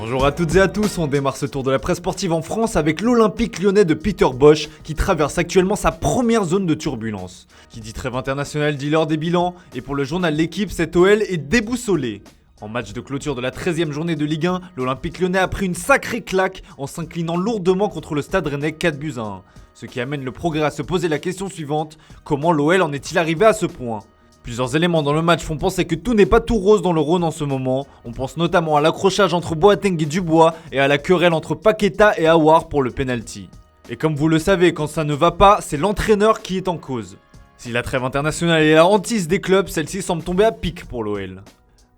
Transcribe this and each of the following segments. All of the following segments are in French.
Bonjour à toutes et à tous, on démarre ce tour de la presse sportive en France avec l'Olympique lyonnais de Peter Bosz qui traverse actuellement sa première zone de turbulence. Qui dit trêve internationale dit l'heure des bilans, et pour le journal L'Équipe, cette OL est déboussolée. En match de clôture de la 13e journée de Ligue 1, l'Olympique lyonnais a pris une sacrée claque en s'inclinant lourdement contre le Stade Rennais 4-1. Ce qui amène le Progrès à se poser la question suivante, comment l'OL en est-il arrivé à ce point ? Plusieurs éléments dans le match font penser que tout n'est pas tout rose dans le Rhône en ce moment. On pense notamment à l'accrochage entre Boateng et Dubois et à la querelle entre Paqueta et Aouar pour le penalty. Et comme vous le savez, quand ça ne va pas, c'est l'entraîneur qui est en cause. Si la trêve internationale est la hantise des clubs, celle-ci semble tomber à pic pour l'OL.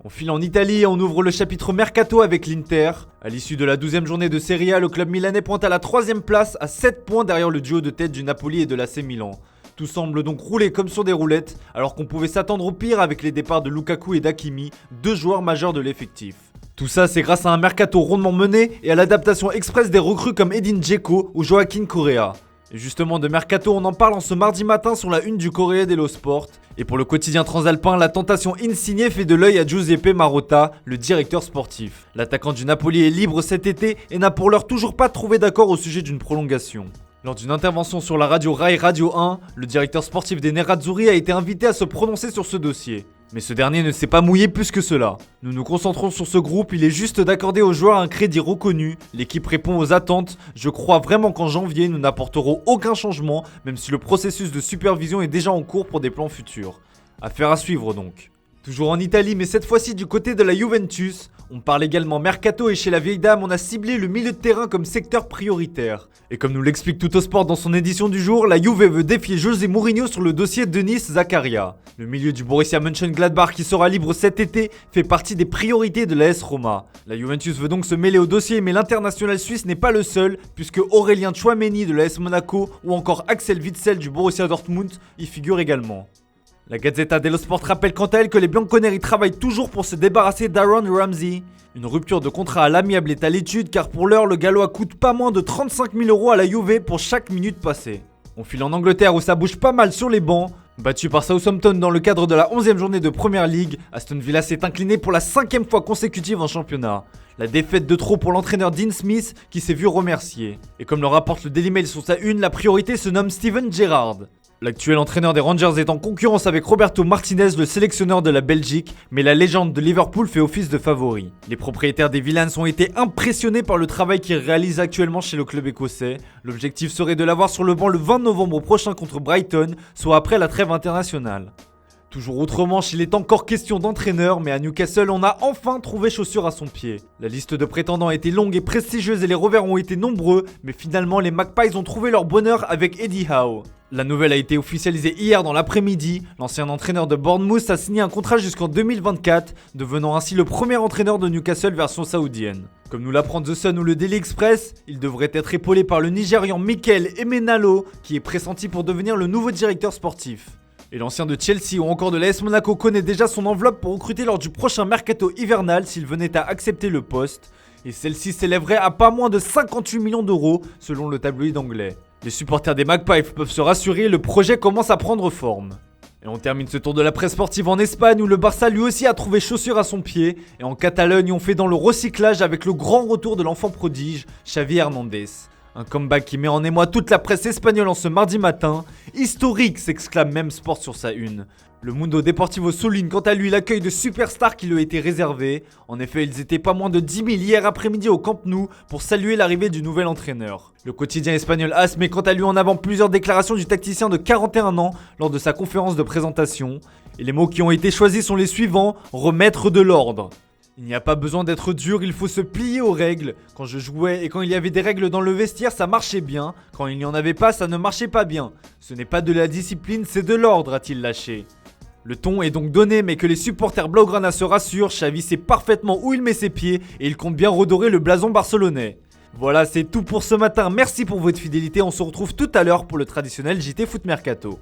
On file en Italie et on ouvre le chapitre Mercato avec l'Inter. À l'issue de la 12e journée de Serie A, le club milanais pointe à la 3e place à 7 points derrière le duo de tête du Napoli et de l'AC Milan. Tout semble donc rouler comme sur des roulettes, alors qu'on pouvait s'attendre au pire avec les départs de Lukaku et d'Hakimi, deux joueurs majeurs de l'effectif. Tout ça, c'est grâce à un mercato rondement mené et à l'adaptation express des recrues comme Edin Dzeko ou Joaquin Correa. Et justement, de mercato, on en parle en ce mardi matin sur la une du Corriere dello Sport. Et pour le quotidien transalpin, la tentation Insigne fait de l'œil à Giuseppe Marotta, le directeur sportif. L'attaquant du Napoli est libre cet été et n'a pour l'heure toujours pas trouvé d'accord au sujet d'une prolongation. Lors d'une intervention sur la radio Rai Radio 1, le directeur sportif des Nerazzurri a été invité à se prononcer sur ce dossier. Mais ce dernier ne s'est pas mouillé plus que cela. Nous nous concentrons sur ce groupe, il est juste d'accorder aux joueurs un crédit reconnu. L'équipe répond aux attentes. Je crois vraiment qu'en janvier, nous n'apporterons aucun changement, même si le processus de supervision est déjà en cours pour des plans futurs. Affaire à suivre donc. Toujours en Italie, mais cette fois-ci du côté de la Juventus. On parle également mercato et chez la vieille dame, on a ciblé le milieu de terrain comme secteur prioritaire. Et comme nous l'explique Tuttosport dans son édition du jour, la Juve veut défier José Mourinho sur le dossier Denis Zakaria. Le milieu du Borussia Mönchengladbach qui sera libre cet été fait partie des priorités de l'AS Roma. La Juventus veut donc se mêler au dossier, mais l'international suisse n'est pas le seul, puisque Aurélien Tchouaméni de l'AS Monaco ou encore Axel Witsel du Borussia Dortmund y figurent également. La Gazzetta dello Sport rappelle quant à elle que les Bianconeri travaillent toujours pour se débarrasser d'Aaron Ramsey. Une rupture de contrat à l'amiable est à l'étude car pour l'heure le Gallois coûte pas moins de 35 000 € à la Juve pour chaque minute passée. On file en Angleterre où ça bouge pas mal sur les bancs. Battu par Southampton dans le cadre de la 11e journée de Premier League, Aston Villa s'est incliné pour la 5e fois consécutive en championnat. La défaite de trop pour l'entraîneur Dean Smith qui s'est vu remercier. Et comme le rapporte le Daily Mail sur sa une, la priorité se nomme Steven Gerrard. L'actuel entraîneur des Rangers est en concurrence avec Roberto Martinez, le sélectionneur de la Belgique, mais la légende de Liverpool fait office de favori. Les propriétaires des Villains ont été impressionnés par le travail qu'il réalise actuellement chez le club écossais. L'objectif serait de l'avoir sur le banc le 20 novembre prochain contre Brighton, soit après la trêve internationale. Toujours outre-Manche, il est encore question d'entraîneur, mais à Newcastle, on a enfin trouvé chaussure à son pied. La liste de prétendants a été longue et prestigieuse et les revers ont été nombreux, mais finalement, les Magpies ont trouvé leur bonheur avec Eddie Howe. La nouvelle a été officialisée hier dans l'après-midi. L'ancien entraîneur de Bournemouth a signé un contrat jusqu'en 2024, devenant ainsi le premier entraîneur de Newcastle version saoudienne. Comme nous l'apprend The Sun ou le Daily Express, il devrait être épaulé par le Nigérian Mikel Emenalo, qui est pressenti pour devenir le nouveau directeur sportif. Et l'ancien de Chelsea ou encore de l'AS Monaco connaît déjà son enveloppe pour recruter lors du prochain mercato hivernal s'il venait à accepter le poste. Et celle-ci s'élèverait à pas moins de 58 millions d'euros selon le tabloïd anglais. Les supporters des Magpies peuvent se rassurer, le projet commence à prendre forme. Et on termine ce tour de la presse sportive en Espagne où le Barça lui aussi a trouvé chaussure à son pied. Et en Catalogne, on fait dans le recyclage avec le grand retour de l'enfant prodige, Xavi Hernandez. Un comeback qui met en émoi toute la presse espagnole en ce mardi matin. Historique, s'exclame même Sport sur sa une. Le Mundo Deportivo souligne quant à lui l'accueil de superstars qui lui a été réservé. En effet, ils étaient pas moins de 10 000 hier après-midi au Camp Nou pour saluer l'arrivée du nouvel entraîneur. Le quotidien espagnol AS met quant à lui en avant plusieurs déclarations du tacticien de 41 ans lors de sa conférence de présentation. Et les mots qui ont été choisis sont les suivants, remettre de l'ordre. Il n'y a pas besoin d'être dur, il faut se plier aux règles. Quand je jouais et quand il y avait des règles dans le vestiaire, ça marchait bien. Quand il n'y en avait pas, ça ne marchait pas bien. Ce n'est pas de la discipline, c'est de l'ordre, a-t-il lâché. Le ton est donc donné, mais que les supporters blaugrana se rassurent, Xavi sait parfaitement où il met ses pieds et il compte bien redorer le blason barcelonais. Voilà, c'est tout pour ce matin, merci pour votre fidélité, on se retrouve tout à l'heure pour le traditionnel JT Foot Mercato.